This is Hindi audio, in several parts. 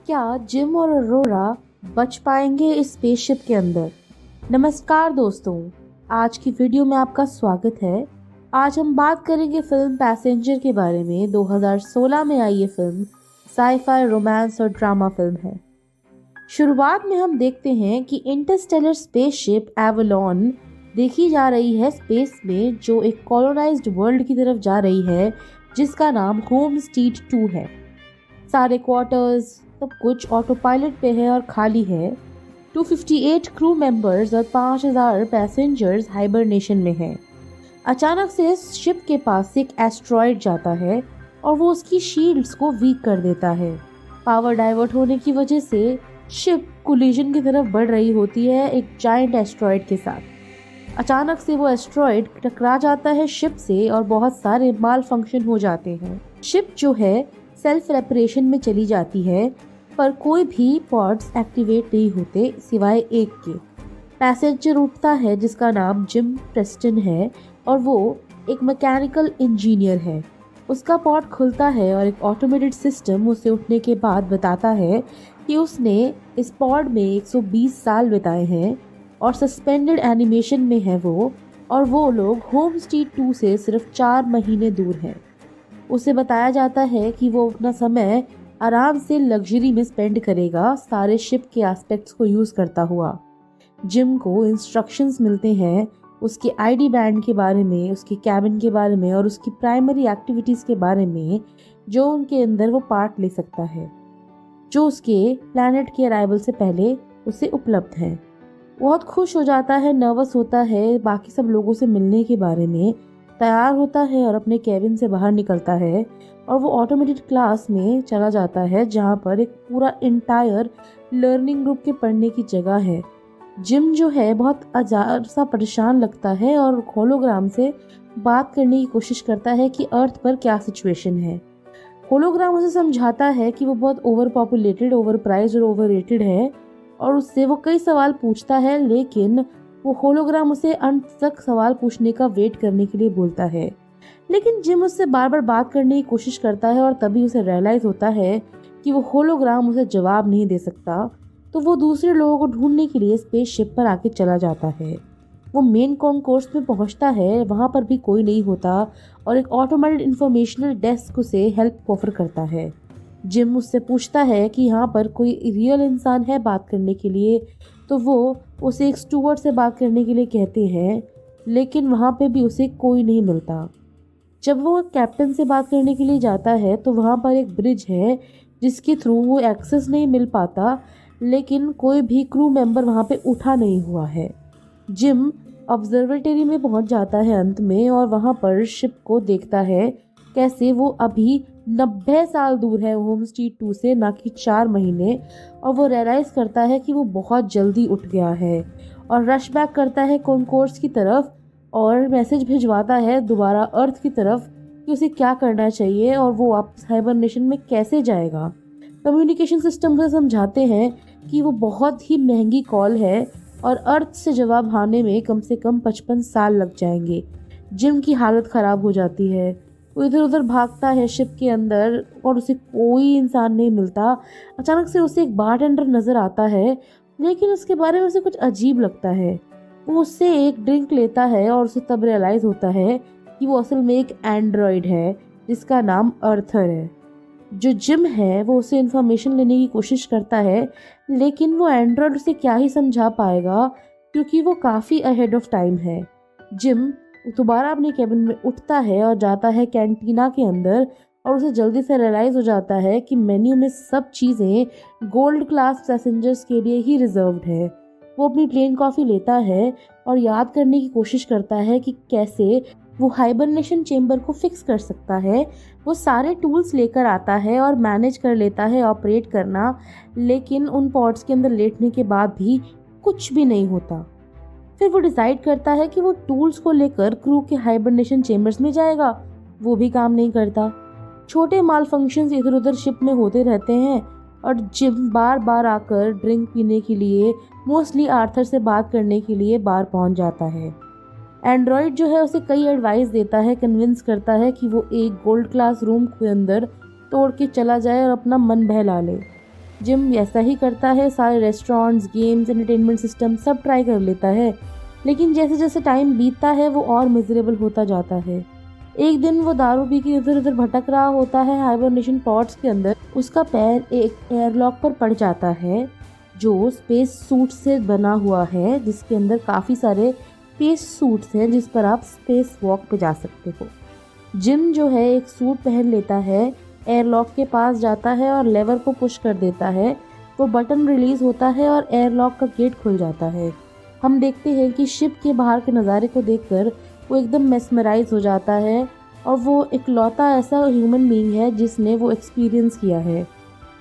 क्या जिम और अरोरा बच पाएंगे इस स्पेसशिप के अंदर? नमस्कार दोस्तों, आज की वीडियो में आपका स्वागत है। आज हम बात करेंगे फिल्म पैसेंजर के बारे में। 2016 में आई ये फिल्म साई-फाई रोमांस और ड्रामा फिल्म है। शुरुआत में हम देखते हैं कि इंटरस्टेलर स्पेसशिप एवलॉन देखी जा रही है स्पेस में, जो एक कॉलोनाइज्ड वर्ल्ड की तरफ जा रही है जिसका नाम होमस्टीड 2 है। सारे क्वार्टर्स सब कुछ ऑटो पायलट पे है और खाली है। 258 क्रू मेंबर्स और 5000 पैसेंजर्स हाइबरनेशन में हैं। अचानक से इस शिप के पास से एक एस्ट्रॉयड जाता है और वो उसकी शील्ड्स को वीक कर देता है। पावर डाइवर्ट होने की वजह से शिप कोलिजन की तरफ बढ़ रही होती है एक जायंट एस्ट्रॉयड के साथ। अचानक से वो एस्ट्रॉयड टकरा जाता है शिप से और बहुत सारे माल फंक्शन हो जाते हैं। शिप जो है सेल्फ रेपरेशन में चली जाती है, पर कोई भी पॉड्स एक्टिवेट नहीं होते सिवाय एक के। पैसेंजर उठता है जिसका नाम जिम प्रेस्टन है और वो एक मैकेनिकल इंजीनियर है। उसका पॉड खुलता है और एक ऑटोमेटेड सिस्टम उसे उठने के बाद बताता है कि उसने इस पॉड में 120 साल बिताए हैं और सस्पेंडेड एनिमेशन में है वो, और वो लोग होमस्टीड 2 से सिर्फ 4 महीने दूर हैं। उसे बताया जाता है कि वो अपना समय आराम से लग्जरी में स्पेंड करेगा, सारे शिप के एस्पेक्ट्स को यूज़ करता हुआ। जिम को इंस्ट्रक्शंस मिलते हैं उसके आईडी बैंड के बारे में, उसके कैबिन के बारे में और उसकी प्राइमरी एक्टिविटीज़ के बारे में, जो उनके अंदर वो पार्ट ले सकता है, जो उसके प्लैनेट के अराइवल से पहले उसे उपलब्ध है। बहुत खुश हो जाता है, नर्वस होता है बाकी सब लोगों से मिलने के बारे में, तैयार होता है और अपने केबिन से बाहर निकलता है और वो ऑटोमेटेड क्लास में चला जाता है जहाँ पर एक पूरा इंटायर लर्निंग ग्रुप के पढ़ने की जगह है। जिम जो है बहुत अजार सा परेशान लगता है और होलोग्राम से बात करने की कोशिश करता है कि अर्थ पर क्या सिचुएशन है। होलोग्राम उसे समझाता है कि वो बहुत ओवर पॉपुलेटेड, ओवर प्राइज और ओवर रेटेड है और उससे वो कई सवाल पूछता है, लेकिन वो होलोग्राम उसे अंत तक सवाल पूछने का वेट करने के लिए बोलता है। लेकिन जिम उससे बार बार बात करने की कोशिश करता है और तभी उसे रियलाइज होता है कि वो होलोग्राम उसे जवाब नहीं दे सकता, तो वो दूसरे लोगों को ढूंढने के लिए स्पेसशिप पर आके चला जाता है। वो मेन कॉन्कोर्स में पहुंचता है, वहां पर भी कोई नहीं होता और एक ऑटोमेटेड इंफॉर्मेशनल डेस्क उसे हेल्प ऑफर करता है। जिम उससे पूछता है कि यहाँ पर कोई रियल इंसान है बात करने के लिए, तो वो उसे एक स्टूवर्ड से बात करने के लिए कहते हैं, लेकिन वहाँ पे भी उसे कोई नहीं मिलता। जब वो कैप्टन से बात करने के लिए जाता है तो वहाँ पर एक ब्रिज है जिसके थ्रू वो एक्सेस नहीं मिल पाता, लेकिन कोई भी क्रू मेंबर वहाँ पे उठा नहीं हुआ है। जिम ऑब्जर्वेटरी में पहुँच जाता है अंत में और वहाँ पर शिप को देखता है कैसे वो अभी 90 साल दूर है होमस्टीड 2 से, ना कि 4 महीने, और वो रियलाइज़ करता है कि वो बहुत जल्दी उठ गया है और रश बैक करता है कॉन्कोर्स की तरफ और मैसेज भिजवाता है दोबारा अर्थ की तरफ कि उसे क्या करना चाहिए और वो वापस हाइबरनेशन में कैसे जाएगा। कम्युनिकेशन सिस्टम से समझाते हैं कि वो बहुत ही महंगी कॉल है और अर्थ से जवाब आने में कम से कम 55 साल लग जाएंगे। जिम की हालत ख़राब हो जाती है, वो इधर उधर भागता है शिप के अंदर और उसे कोई इंसान नहीं मिलता। अचानक से उसे एक बारटेंडर नज़र आता है, लेकिन उसके बारे में उसे कुछ अजीब लगता है। वो उससे एक ड्रिंक लेता है और उसे तब रियलाइज़ होता है कि वो असल में एक एंड्रॉयड है जिसका नाम अर्थर है। जो जिम है वो उसे इन्फॉर्मेशन लेने की कोशिश करता है, लेकिन वो एंड्रॉयड उसे क्या ही समझा पाएगा क्योंकि वो काफ़ी अहेड ऑफ टाइम है। जिम दोबारा अपने केबिन में उठता है और जाता है कैंटीना के अंदर और उसे जल्दी से रियलाइज़ हो जाता है कि मेन्यू में सब चीज़ें गोल्ड क्लास पैसेंजर्स के लिए ही रिजर्व्ड है। वो अपनी प्लेन कॉफ़ी लेता है और याद करने की कोशिश करता है कि कैसे वो हाइबरनेशन चेम्बर को फिक्स कर सकता है। वो सारे टूल्स लेकर आता है और मैनेज कर लेता है ऑपरेट करना, लेकिन उन पॉड्स के अंदर लेटने के बाद भी कुछ भी नहीं होता। फिर वो डिसाइड करता है कि वो टूल्स को लेकर क्रू के हाइबरनेशन चेम्बर्स में जाएगा, वो भी काम नहीं करता। छोटे माल फंक्शंस इधर उधर शिप में होते रहते हैं और जिम बार बार आकर ड्रिंक पीने के लिए, मोस्टली आर्थर से बात करने के लिए बार पहुंच जाता है। एंड्रॉयड जो है उसे कई एडवाइस देता है, कन्विंस करता है कि वो एक गोल्ड क्लास रूम के अंदर तोड़ के चला जाए और अपना मन बहला ले। जिम ऐसा ही करता है, सारे रेस्टोरेंट्स, गेम्स, एंटरटेनमेंट सिस्टम सब ट्राई कर लेता है, लेकिन जैसे जैसे टाइम बीतता है वो और मिजरेबल होता जाता है। एक दिन वो दारू पी के इधर उधर भटक रहा होता है हाइबरनेशन पॉड्स के अंदर। उसका पैर एक एयरलॉक पर पड़ जाता है जो स्पेस सूट से बना हुआ है, जिसके अंदर काफ़ी सारे स्पेस सूट्स हैं जिस पर आप स्पेस वॉक पे जा सकते हो। जिम जो है एक सूट पहन लेता है, एयरलॉक के पास जाता है और लेवर को पुश कर देता है। वो बटन रिलीज होता है और एयरलॉक का गेट खुल जाता है। हम देखते हैं कि शिप के बाहर के नज़ारे को देखकर वो एकदम मेस्मराइज हो जाता है और वो इकलौता ऐसा ह्यूमन बीइंग है जिसने वो एक्सपीरियंस किया है।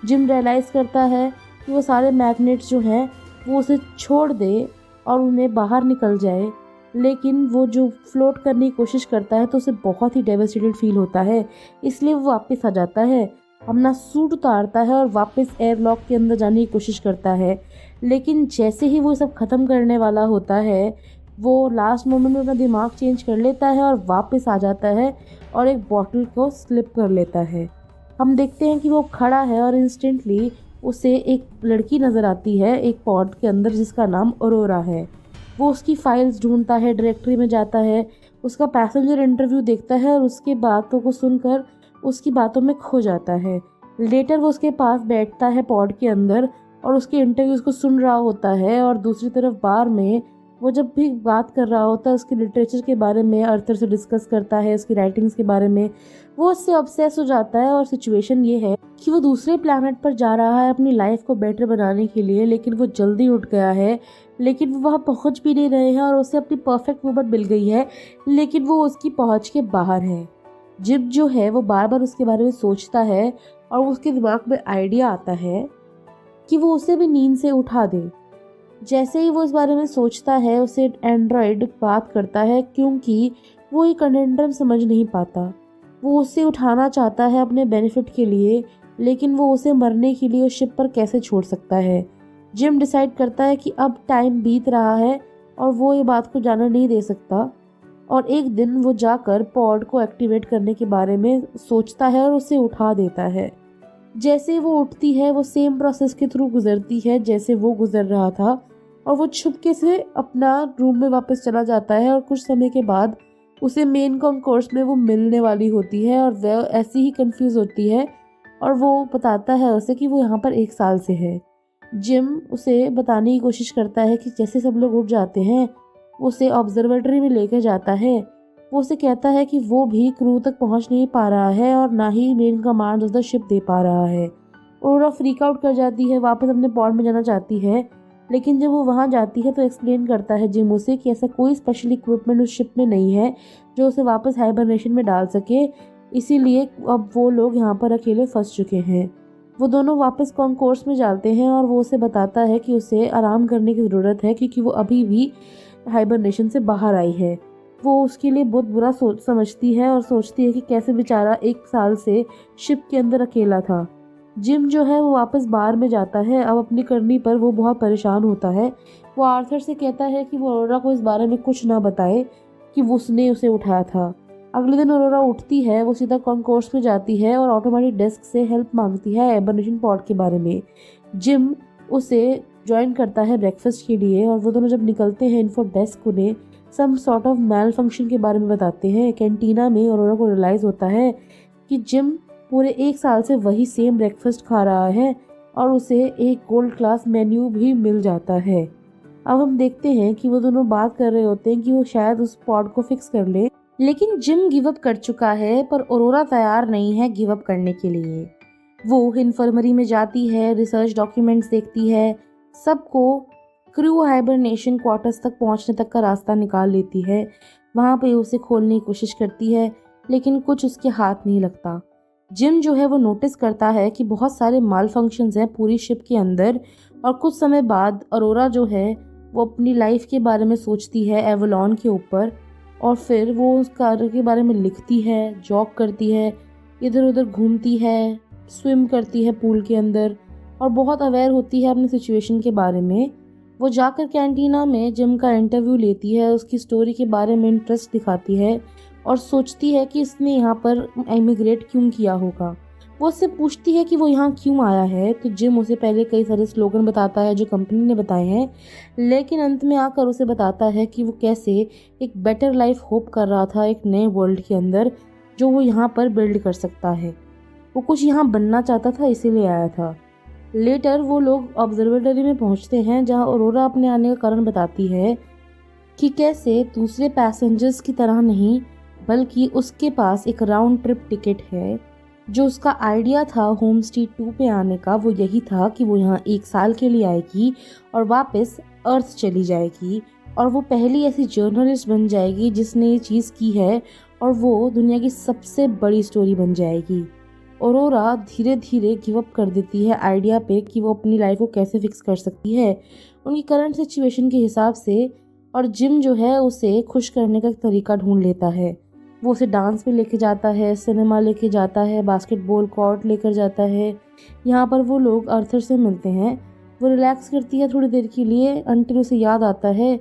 जिम रियलाइज़ करता है कि वो सारे मैग्नेट्स जो हैं वो उसे छोड़ दे और उन्हें बाहर निकल जाए, लेकिन वो जो फ्लोट करने की कोशिश करता है तो उसे बहुत ही डेवास्टेटेड फील होता है, इसलिए वो वापस आ जाता है, अपना सूट उतारता है और वापस एयरलॉक के अंदर जाने की कोशिश करता है। लेकिन जैसे ही वो सब ख़त्म करने वाला होता है वो लास्ट मोमेंट में अपना दिमाग चेंज कर लेता है और वापस आ जाता है और एक बॉटल को स्लिप कर लेता है। हम देखते हैं कि वो खड़ा है और इंस्टेंटली उसे एक लड़की नज़र आती है एक पॉड के अंदर जिसका नाम अरोरा है। वो उसकी फाइल्स ढूंढता है, डायरेक्टरी में जाता है, उसका पैसेंजर इंटरव्यू देखता है और उसकी बातों को सुनकर उसकी बातों में खो जाता है। लेटर वो उसके पास बैठता है पॉड के अंदर और उसके इंटरव्यूज़ को सुन रहा होता है, और दूसरी तरफ बार में वो जब भी बात कर रहा होता है उसके लिटरेचर के बारे में अर्थर से डिस्कस करता है, उसकी राइटिंग्स के बारे में। वो उससे ऑब्सेस हो जाता है और सिचुएशन ये है कि वो दूसरे प्लैनेट पर जा रहा है अपनी लाइफ को बेटर बनाने के लिए, लेकिन वो जल्दी उठ गया है, लेकिन वो वहाँ पहुँच भी नहीं रहे हैं और उसे अपनी परफेक्ट वुमन मिल गई है, लेकिन वो उसकी पहुँच के बाहर है। जिम जो है वो बार बार उसके बारे में सोचता है और उसके दिमाग में आइडिया आता है कि वो उसे भी नींद से उठा दे। जैसे ही वो इस बारे में सोचता है उसे एंड्रॉयड बात करता है, क्योंकि वो ये कंडेंडम समझ नहीं पाता। वो उसे उठाना चाहता है अपने बेनिफिट के लिए, लेकिन वो उसे मरने के लिए उस शिप पर कैसे छोड़ सकता है। जिम डिसाइड करता है कि अब टाइम बीत रहा है और वो ये बात को जाने नहीं दे सकता, और एक दिन वो जाकर पॉड को एक्टिवेट करने के बारे में सोचता है और उसे उठा देता है। जैसे वो उठती है वो सेम प्रोसेस के थ्रू गुजरती है जैसे वो गुजर रहा था, और वो छुपके से अपना रूम में वापस चला जाता है और कुछ समय के बाद उसे मेन कॉन्कोर्स में वो मिलने वाली होती है और वह ऐसी ही कंफ्यूज होती है और वो बताता है उसे कि वो यहाँ पर 1 साल से है। जिम उसे बताने की कोशिश करता है कि जैसे सब लोग उठ जाते हैं वो उसे ऑब्जर्वेटरी में लेकर जाता है। वो उसे कहता है कि वो भी क्रू तक पहुंच नहीं पा रहा है और ना ही मेन कमांड उस शिप दे पा रहा है। ऑरोरा फ्रीक आउट कर जाती है, वापस अपने पॉड में जाना चाहती है, लेकिन जब वो वहां जाती है तो एक्सप्लेन करता है जिम उसे कि ऐसा कोई स्पेशल इक्विपमेंट उस शिप में नहीं है जो उसे वापस हाइबरनेशन में डाल सके, इसीलिए अब वो लोग यहाँ पर अकेले फंस चुके हैं। वो दोनों वापस कॉन्कोर्स में जाते हैं और वो उसे बताता है कि उसे आराम करने की ज़रूरत है क्योंकि वो अभी भी हाइबरनेशन से बाहर आई है। वो उसके लिए बहुत बुरा सोच समझती है और सोचती है कि कैसे बेचारा 1 साल से शिप के अंदर अकेला था। जिम जो है वो वापस बार में जाता है। अब अपनी करनी पर वो बहुत परेशान होता है। वो आर्थर से कहता है कि वो ऑरोरा को इस बारे में कुछ ना बताए कि उसने उसे उठाया था। अगले दिन ऑरोरा उठती है, वो सीधा कॉन्कोर्स में जाती है और ऑटोमेटिक डेस्क से हेल्प मांगती है हाइबरनेशन पॉड के बारे में। जिम उसे ज्वाइन करता है ब्रेकफास्ट के लिए और वो दोनों जब निकलते हैं इन्फो डेस्क उन्हें some sort of mail function के बारे में बताते हैं। कैंटीना में ऑरोरा को रियलाइज़ होता है कि जिम पूरे 1 साल से वही सेम ब्रेकफास्ट खा रहा है और उसे एक गोल्ड क्लास मेन्यू भी मिल जाता है। अब हम देखते हैं कि वो दोनों बात कर रहे होते हैं कि वो शायद उस पॉड को फिक्स कर ले, लेकिन जिम गिव अप कर चुका है पर ऑरोरा तैयार नहीं है गिव अप करने के लिए। वो इन्फर्मरी में जाती है, रिसर्च डॉक्यूमेंट्स देखती है, सबको क्रू हाइबरनेशन क्वार्टर्स तक पहुंचने तक का रास्ता निकाल लेती है। वहाँ पे उसे खोलने की कोशिश करती है लेकिन कुछ उसके हाथ नहीं लगता। जिम जो है वो नोटिस करता है कि बहुत सारे माल फंक्शंस हैं पूरी शिप के अंदर, और कुछ समय बाद ऑरोरा जो है वो अपनी लाइफ के बारे में सोचती है एवलॉन के ऊपर, और फिर वो उस कार्य के बारे में लिखती है, जॉग करती है, इधर उधर घूमती है, स्विम करती है पूल के अंदर और बहुत अवेयर होती है अपनी सिचुएशन के बारे में। वो जाकर कैंटीना में जिम का इंटरव्यू लेती है, उसकी स्टोरी के बारे में इंटरेस्ट दिखाती है और सोचती है कि इसने यहाँ पर इमिग्रेट क्यों किया होगा। वो उससे पूछती है कि वो यहाँ क्यों आया है। तो जिम उसे पहले कई सारे स्लोगन बताता है जो कंपनी ने बताए हैं, लेकिन अंत में आकर उसे बताता है कि वो कैसे एक बेटर लाइफ होप कर रहा था एक नए वर्ल्ड के अंदर जो वो यहाँ पर बिल्ड कर सकता है। वो कुछ यहाँ बनना चाहता था, इसीलिए आया था। लेटर वो लोग ऑब्जर्वेटरी में पहुँचते हैं जहाँ ऑरोरा अपने आने का कारण बताती है कि कैसे दूसरे पैसेंजर्स की तरह नहीं बल्कि उसके पास एक राउंड ट्रिप टिकट है। जो उसका आइडिया था होम स्ट्रीट 2 पे आने का वो यही था कि वो यहाँ 1 साल के लिए आएगी और वापस अर्थ चली जाएगी और वो पहली ऐसी जर्नलिस्ट बन जाएगी जिसने ये चीज़ की है और वो दुनिया की सबसे बड़ी स्टोरी बन जाएगी। ऑरोरा धीरे धीरे गिव अप कर देती है आइडिया पे कि वो अपनी लाइफ को कैसे फिक्स कर सकती है उनकी करंट सिचुएशन के हिसाब से, और जिम जो है उसे खुश करने का एक तरीका ढूंढ लेता है। वो उसे डांस पे लेके जाता है, सिनेमा लेके जाता है, बास्केटबॉल कोर्ट लेकर जाता है। यहाँ पर वो लोग आर्थर से मिलते हैं। वो रिलैक्स करती है थोड़ी देर के लिए अंटिल उसे याद आता है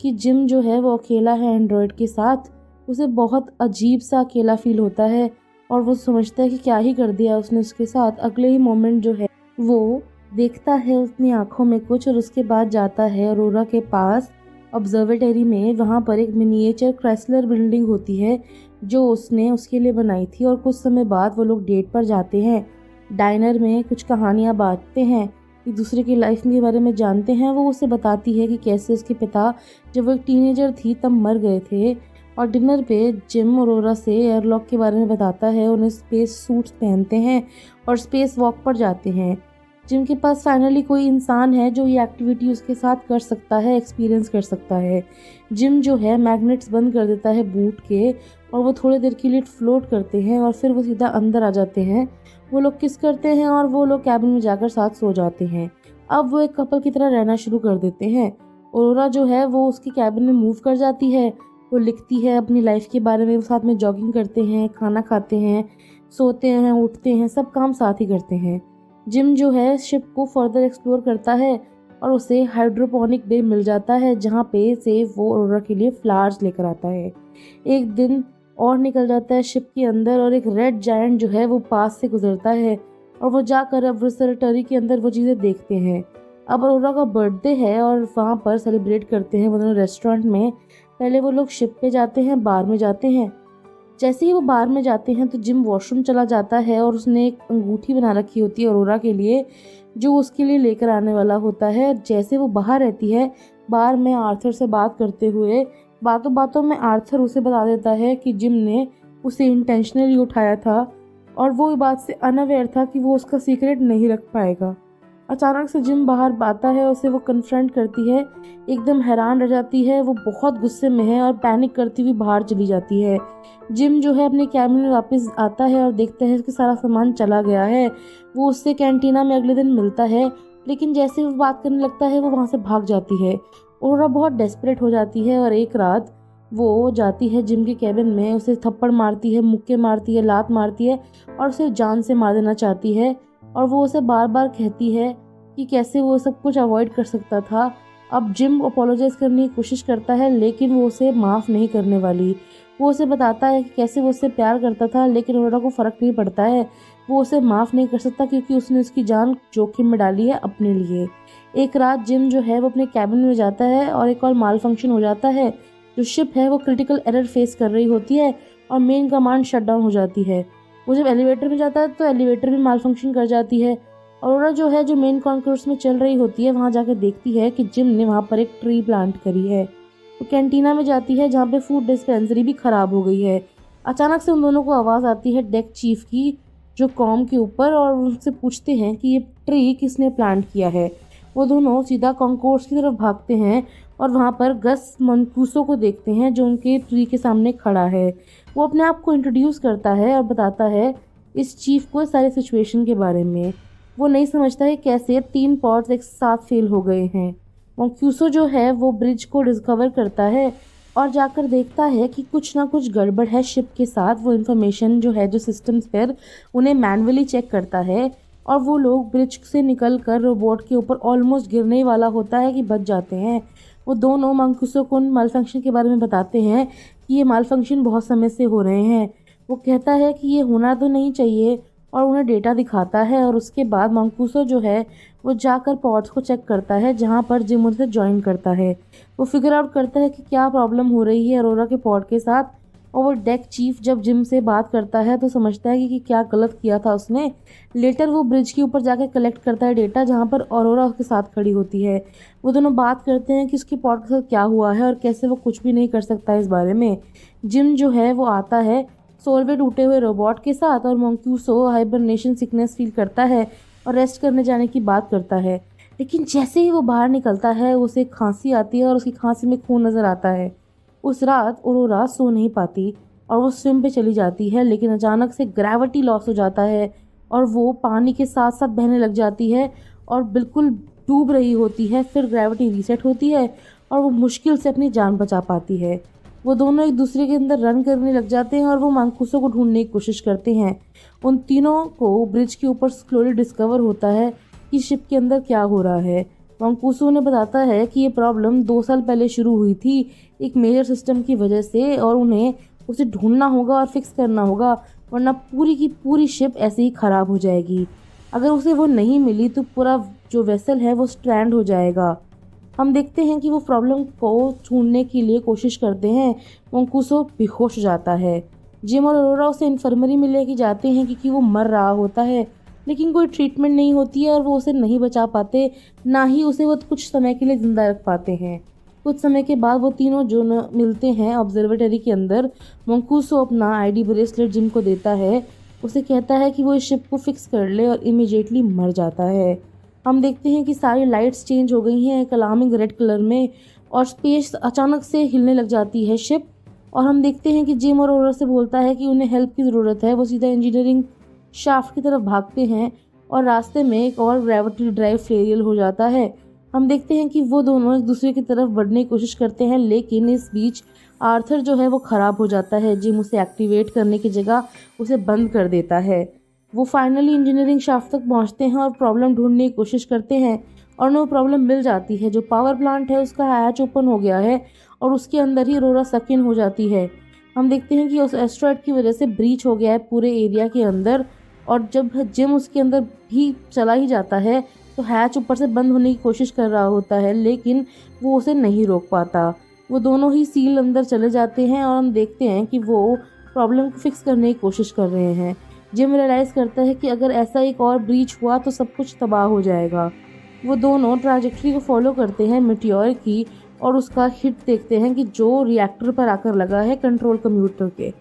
कि जिम जो है वो अकेला है एंड्रॉयड के साथ। उसे बहुत अजीब सा अकेला फील होता है और वो समझता है कि क्या ही कर दिया उसने उसके साथ। अगले ही मोमेंट जो है वो देखता है अपनी आंखों में कुछ और उसके बाद जाता है ऑरोरा के पास ऑब्जर्वेटरी में। वहाँ पर एक मिनिएचर क्राइसलर बिल्डिंग होती है जो उसने उसके लिए बनाई थी और कुछ समय बाद वो लोग डेट पर जाते हैं। डाइनर में कुछ कहानियाँ बांटते हैं, एक दूसरे की लाइफ के बारे में जानते हैं। वो उसे बताती है कि कैसे उसके पिता जब वो एक टीनेजर थी तब मर गए थे। और डिनर पे जिम ऑरोरा से एयरलॉक के बारे में बताता है। उन्हें स्पेस सूट्स पहनते हैं और स्पेस वॉक पर जाते हैं। जिम के पास फाइनली कोई इंसान है जो ये एक्टिविटी उसके साथ कर सकता है, एक्सपीरियंस कर सकता है। जिम जो है मैग्नेट्स बंद कर देता है बूट के और वो थोड़ी देर के लिए फ्लोट करते हैं और फिर वो सीधा अंदर आ जाते हैं। वो लोग किस करते हैं और वो लोग कैबिन में जाकर साथ सो जाते हैं। अब वो एक कपल की तरह रहना शुरू कर देते हैं। ऑरोरा जो है वो उसके कैबिन में मूव कर जाती है। वो लिखती है अपनी लाइफ के बारे में। वो साथ में जॉगिंग करते हैं, खाना खाते हैं, सोते हैं, उठते हैं, सब काम साथ ही करते हैं। जिम जो है शिप को फर्दर एक्सप्लोर करता है और उसे हाइड्रोपोनिक बे मिल जाता है जहाँ पे से वो ऑरोरा के लिए फ्लावर्स लेकर आता है। एक दिन और निकल जाता है शिप के अंदर और एक रेड जायंट जो है वो पास से गुजरता है और वो जाकर ऑब्जर्वेटरी के अंदर वो चीज़ें देखते हैं। अब ऑरोरा का बर्थडे है और वहाँ पर सेलिब्रेट करते हैं वो दोनों रेस्टोरेंट में। पहले वो लोग शिप पे जाते हैं, बार में जाते हैं। जैसे ही वो बार में जाते हैं तो जिम वॉशरूम चला जाता है और उसने एक अंगूठी बना रखी होती है ऑरोरा के लिए जो उसके लिए लेकर आने वाला होता है। जैसे वो बाहर रहती है बार में आर्थर से बात करते हुए, बातों बातों में आर्थर उसे बता देता है कि जिम ने उसे इंटेंशनली उठाया था और वो इस बात से अनअवेयर था कि वो उसका सीक्रेट नहीं रख पाएगा। अचानक से जिम बाहर आता है, उसे वो कन्फ्रंट करती है। एकदम हैरान रह जाती है, वो बहुत गुस्से में है और पैनिक करती हुई बाहर चली जाती है। जिम जो है अपने कैबिन में वापस आता है और देखता है कि सारा सामान चला गया है। वो उससे कैंटीना में अगले दिन मिलता है, लेकिन जैसे वो बात करने लगता है वो वहाँ से भाग जाती है। ऑरोरा बहुत डेस्परेट हो जाती है और एक रात वो जाती है जिम के कैबिन में, उसे थप्पड़ मारती है, मुक्के मारती है, लात मारती है और उसे जान से मार देना चाहती है। और वो उसे बार बार कहती है कि कैसे वो सब कुछ अवॉइड कर सकता था। अब जिम अपोलोजाइज करने की कोशिश करता है लेकिन वो उसे माफ़ नहीं करने वाली। वो उसे बताता है कि कैसे वो उससे प्यार करता था, लेकिन ऑरोरा को फ़र्क नहीं पड़ता है। वो उसे माफ़ नहीं कर सकता क्योंकि उसने उसकी जान जोखिम में डाली है अपने लिए। एक रात जिम जो है वो अपने कैबिन में जाता है और एक और माल फंक्शन हो जाता है। जो शिप है वो क्रिटिकल एरर फेस कर रही होती है और मेन कमांड शट डाउन हो जाती है। वो जब एलिवेटर में जाता है तो एलिवेटर भी माल फंक्शन कर जाती है। ऑरोरा जो है जो मेन कॉन्कोर्स में चल रही होती है वहाँ जाकर देखती है कि जिम ने वहाँ पर एक ट्री प्लांट करी है। वो कैंटीना में जाती है जहाँ पे फूड डिस्पेंसरी भी ख़राब हो गई है। अचानक से उन दोनों को आवाज़ आती है डेक चीफ की जो कॉम के ऊपर, और उनसे पूछते हैं कि ये ट्री किसने प्लांट किया है। वो दोनों सीधा कॉन्कोर्स की तरफ भागते हैं और वहाँ पर गस मनकूसो को देखते हैं जो उनके ट्री के सामने खड़ा है। वो अपने आप को इंट्रोड्यूस करता है और बताता है इस चीफ को सारी सिचुएशन के बारे में। वो नहीं समझता है कैसे 3 पॉट्स एक साथ फेल हो गए हैं। मनकूसो जो है वो ब्रिज को डिस्कवर करता है और जाकर देखता है कि कुछ ना कुछ गड़बड़ है शिप के साथ। वो इन्फॉर्मेशन जो है जो सिस्टम्स पर उन्हें मैनुअली चेक करता है और वो लोग ब्रिज से निकलकर रोबोट के ऊपर ऑलमोस्ट गिरने वाला होता है कि बच जाते हैं। वो दोनों मंकूसो को माल फंक्शन के बारे में बताते हैं कि ये माल फंक्शन बहुत समय से हो रहे हैं। वो कहता है कि ये होना तो नहीं चाहिए और उन्हें डेटा दिखाता है। और उसके बाद मंकूसो जो है वो जाकर पॉड्स को चेक करता है जहाँ पर जिम उसे ज्वाइन करता है। वो फिगर आउट करता है कि क्या प्रॉब्लम हो रही है अरोरा के पॉड के साथ। और वो डेक चीफ जब जिम से बात करता है तो समझता है कि क्या गलत किया था उसने। लेटर वो ब्रिज के ऊपर जाकर कलेक्ट करता है डेटा जहाँ पर अरोरा उसके साथ खड़ी होती है। वो दोनों बात करते हैं कि उसके पॉड के साथ क्या हुआ है और कैसे वो कुछ भी नहीं कर सकता इस बारे में। जिम जो है वो आता है सोलवे टूटे हुए रोबोट के साथ और मंक्यूसो हाइबरनेशन सिकनेस फील करता है और रेस्ट करने जाने की बात करता है। लेकिन जैसे ही वो बाहर निकलता है उसे खांसी आती है और उसकी खांसी में खून नज़र आता है। उस रात अरोरा सो नहीं पाती और वो स्विम पे चली जाती है, लेकिन अचानक से ग्रेविटी लॉस हो जाता है और वो पानी के साथ साथ बहने लग जाती है और बिल्कुल डूब रही होती है। फिर ग्रेविटी रीसेट होती है और वो मुश्किल से अपनी जान बचा पाती है। वो दोनों एक दूसरे के अंदर रन करने लग जाते हैं और वो मंकूसो को ढूंढने की कोशिश करते हैं। उन तीनों को ब्रिज के ऊपर स्लोली डिस्कवर होता है कि शिप के अंदर क्या हो रहा है। मंकूसो उन्हें बताता है कि ये प्रॉब्लम 2 साल पहले शुरू हुई थी एक मेजर सिस्टम की वजह से और उन्हें उसे ढूंढना होगा और फिक्स करना होगा, वरना पूरी की पूरी शिप ऐसे ही ख़राब हो जाएगी। अगर उसे वो नहीं मिली तो पूरा जो वेसल है वो स्ट्रैंड हो जाएगा। हम देखते हैं कि वो प्रॉब्लम को ढूंढने के लिए कोशिश करते हैं। मंकूसो बेहोश हो जाता है। जिम और अरोरा उसे इन्फर्मरी में लेके जाते हैं क्योंकि वो मर रहा होता है, लेकिन कोई ट्रीटमेंट नहीं होती है और वो उसे नहीं बचा पाते, ना ही उसे वो कुछ समय के लिए ज़िंदा रख पाते हैं। कुछ समय के बाद वो तीनों जो मिलते हैं ऑब्जर्वेटरी के अंदर। मंकूसो अपना आईडी ब्रेसलेट जिम को देता है। उसे कहता है कि वो इस शिप को फिक्स कर ले और इमीडिएटली मर जाता है। हम देखते हैं कि सारी लाइट्स चेंज हो गई हैं एक अलार्मिंग रेड कलर में और स्पेस अचानक से हिलने लग जाती है शिप। और हम देखते हैं कि जिम और अरोरा से बोलता है कि उन्हें हेल्प की ज़रूरत है। वो सीधा इंजीनियरिंग शाफ्ट की तरफ भागते हैं और रास्ते में एक और ग्रेविटी ड्राइव फेलियर हो जाता है। हम देखते हैं कि वो दोनों एक दूसरे की तरफ बढ़ने की कोशिश करते हैं, लेकिन इस बीच आर्थर जो है वो ख़राब हो जाता है। जिम उसे एक्टिवेट करने की जगह उसे बंद कर देता है। वो फाइनली इंजीनियरिंग शाफ्ट तक पहुंचते हैं और प्रॉब्लम ढूंढने की कोशिश करते हैं और उन्हें वो प्रॉब्लम मिल जाती है। जो पावर प्लांट है उसका हैच ओपन हो गया है और उसके अंदर ही अरोरा सक इन हो जाती है। हम देखते हैं कि उस एस्ट्रॉयड की वजह से ब्रीच हो गया है पूरे एरिया के अंदर और जब जिम उसके अंदर भी चला ही जाता है तो हैच ऊपर से बंद होने की कोशिश कर रहा होता है, लेकिन वो उसे नहीं रोक पाता। वो दोनों ही सील अंदर चले जाते हैं और हम देखते हैं कि वो प्रॉब्लम को फिक्स करने की कोशिश कर रहे हैं। जिम रियलाइज़ करता है कि अगर ऐसा एक और ब्रीच हुआ तो सब कुछ तबाह हो जाएगा। वो दोनों ट्रैजेक्टरी को फॉलो करते हैं मेटियोर की और उसका हिट देखते हैं कि जो रिएक्टर पर आकर लगा है कंट्रोल कंप्यूटर के।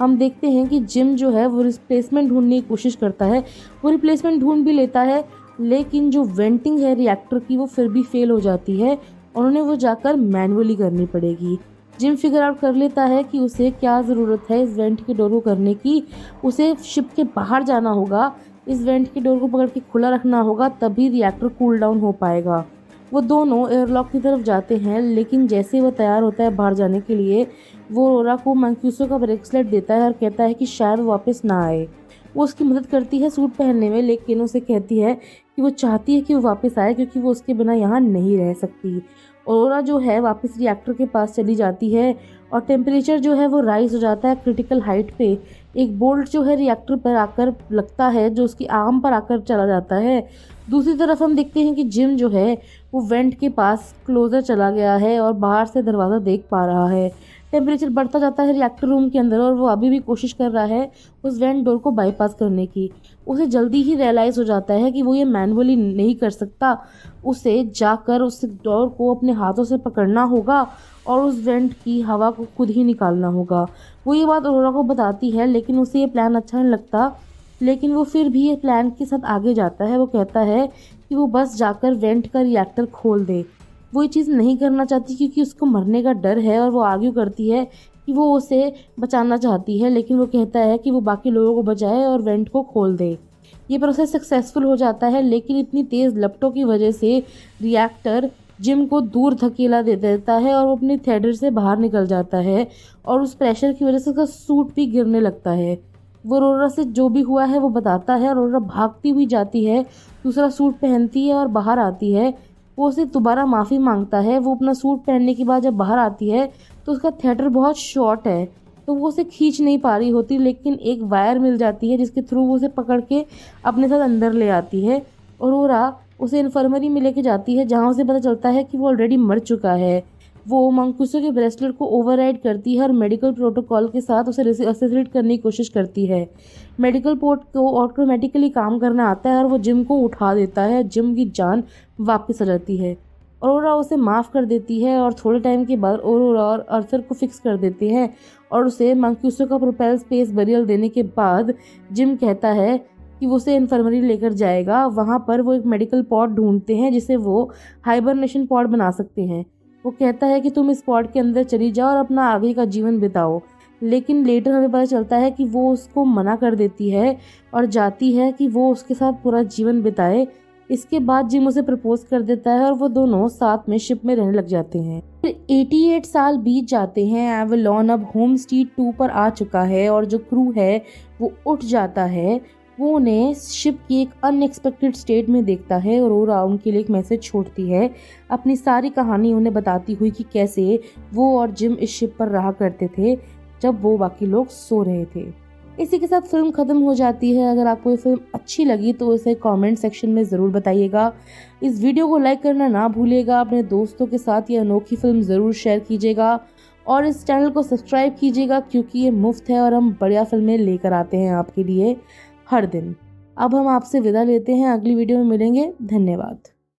हम देखते हैं कि जिम जो है वो रिप्लेसमेंट ढूंढने की कोशिश करता है। वो रिप्लेसमेंट ढूंढ भी लेता है, लेकिन जो वेंटिंग है रिएक्टर की वो फिर भी फेल हो जाती है और उन्हें वो जाकर मैनुअली करनी पड़ेगी। जिम फिगर आउट कर लेता है कि उसे क्या ज़रूरत है इस वेंट के डोर को करने की। उसे शिप के बाहर जाना होगा, इस वेंट के डोर को पकड़ के खुला रखना होगा, तभी रिएक्टर कूल डाउन हो पाएगा। वो दोनों एयरलॉक की तरफ जाते हैं, लेकिन जैसे वो तैयार होता है बाहर जाने के लिए वो अरोरा को मंक्यूसो का ब्रेसलेट देता है और कहता है कि शायद वो वापस ना आए। वो उसकी मदद करती है सूट पहनने में, लेकिन उसे कहती है कि वो चाहती है कि वो वापस आए क्योंकि वो उसके बिना यहाँ नहीं रह सकती। अरोरा जो है वापस रिएक्टर के पास चली जाती है और टेम्परेचर जो है वो राइज हो जाता है क्रिटिकल हाइट पे। एक बोल्ट जो है रिएक्टर पर आकर लगता है जो उसकी आर्म पर आकर चला जाता है। दूसरी तरफ हम देखते हैं कि जिम जो है वो वेंट के पास क्लोजर चला गया है और बाहर से दरवाज़ा देख पा रहा है। टेम्परेचर बढ़ता जाता है रिएक्टर रूम के अंदर और वो अभी भी कोशिश कर रहा है उस वेंट डोर को बाईपास करने की। उसे जल्दी ही रियलाइज़ हो जाता है कि वो ये मैनुअली नहीं कर सकता। उसे जाकर उस डोर को अपने हाथों से पकड़ना होगा और उस वेंट की हवा को खुद ही निकालना होगा। वो ये बात अरोरा को बताती है, लेकिन उसे ये प्लान अच्छा नहीं लगता, लेकिन वो फिर भी ये प्लान के साथ आगे जाता है। वो कहता है कि वो बस जाकर वेंट का रिएक्टर खोल दे। वो ये चीज़ नहीं करना चाहती क्योंकि उसको मरने का डर है और वो आर्ग्यू करती है कि वो उसे बचाना चाहती है, लेकिन वो कहता है कि वो बाकी लोगों को बचाए और वेंट को खोल दे। ये प्रोसेस सक्सेसफुल हो जाता है, लेकिन इतनी तेज़ लपटों की वजह से रिएक्टर जिम को दूर धकेला दे देता है और वो अपनी थ्रेडर से बाहर निकल जाता है और उस प्रेशर की वजह से उसका सूट भी गिरने लगता है। वो अरोरा से जो भी हुआ है वो बताता है और अरोरा भागती हुई जाती है, दूसरा सूट पहनती है और बाहर आती है। वो उसे दोबारा माफ़ी मांगता है। वो अपना सूट पहनने के बाद जब बाहर आती है तो उसका थिएटर बहुत शॉर्ट है। तो वो उसे खींच नहीं पा रही होती, लेकिन एक वायर मिल जाती है जिसके थ्रू वो उसे पकड़ के अपने साथ अंदर ले आती है। ऑरोरा उसे इन्फर्मरी में लेके जाती है जहाँ उसे पता चलता है कि वो ऑलरेडी मर चुका है। वो मंगकुसो के ब्रेसलेट को ओवरराइड करती है और मेडिकल प्रोटोकॉल के साथ उसे असेसिनेट करने की कोशिश करती है। मेडिकल पोर्ट को ऑटोमेटिकली काम करना आता है और वो जिम को उठा देता है। जिम की जान वापस आ जाती है। ऑरोरा उसे माफ़ कर देती है और थोड़े टाइम के बाद ऑरोरा और अर्थर को फिक्स कर देते हैं और उसे मंगकुसो का प्रोपेल स्पेस बरियल देने के बाद जिम कहता है कि वो उसे इन्फर्मरी लेकर जाएगा। वहाँ पर वो एक मेडिकल पॉड ढूंढते हैं जिसे वो हाइबरनेशन पॉड बना सकते हैं। वो कहता है कि तुम इस पॉड के अंदर चली जाओ और अपना आगे का जीवन बिताओ, लेकिन लेटर हमें पता चलता है कि वो उसको मना कर देती है और जाती है कि वो उसके साथ पूरा जीवन बिताए। इसके बाद जिम उसे प्रपोज कर देता है और वो दोनों साथ में शिप में रहने लग जाते हैं। फिर 88 साल बीत जाते हैं। एवलॉन अब होम स्ट्रीट 2 पर आ चुका है और जो क्रू है वो उठ जाता है। वो उन्हें शिप की एक अनएक्सपेक्टेड स्टेट में देखता है और ऑरोरा उनके लिए एक मैसेज छोड़ती है, अपनी सारी कहानी उन्हें बताती हुई कि कैसे वो और जिम इस शिप पर रहा करते थे जब वो बाकी लोग सो रहे थे। इसी के साथ फिल्म खत्म हो जाती है। अगर आपको ये फिल्म अच्छी लगी तो इसे कमेंट सेक्शन में ज़रूर बताइएगा। इस वीडियो को लाइक करना ना भूलिएगा। अपने दोस्तों के साथ ये अनोखी फिल्म ज़रूर शेयर कीजिएगा और इस चैनल को सब्सक्राइब कीजिएगा क्योंकि ये मुफ्त है और हम बढ़िया फिल्में लेकर आते हैं आपके लिए हर दिन। अब हम आपसे विदा लेते हैं, अगली वीडियो में मिलेंगे। धन्यवाद।